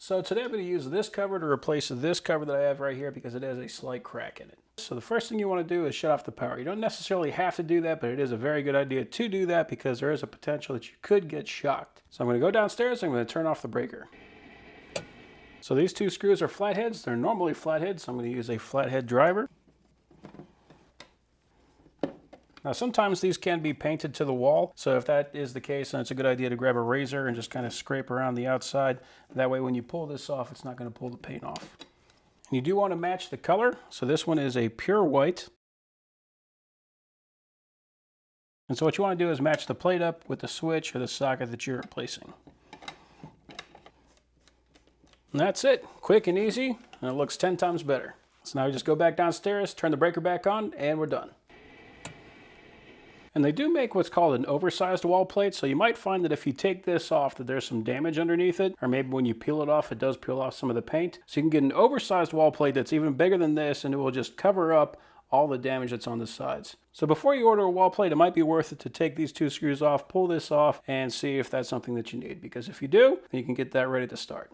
So today I'm going to use this cover to replace this cover that I have right here because it has a slight crack in it. So the first thing you want to do is shut off the power. You don't necessarily have to do that, but it is a very good idea to do that because there is a potential that you could get shocked. So I'm going to go downstairs and I'm going to turn off the breaker. So these two screws are flatheads. They're normally flatheads, so I'm going to use a flathead driver. Now sometimes these can be painted to the wall, so if that is the case, then it's a good idea to grab a razor and just kind of scrape around the outside. That way when you pull this off, it's not going to pull the paint off. And you do want to match the color, so this one is a pure white. And so what you want to do is match the plate up with the switch or the socket that you're replacing. And that's it. Quick and easy, and it looks 10 times better. So now we just go back downstairs, turn the breaker back on, and we're done. And they do make what's called an oversized wall plate, so you might find that if you take this off that there's some damage underneath it, or maybe when you peel it off, it does peel off some of the paint. So you can get an oversized wall plate that's even bigger than this, and it will just cover up all the damage that's on the sides. So before you order a wall plate, it might be worth it to take these two screws off, pull this off, and see if that's something that you need. Because if you do, then you can get that ready to start.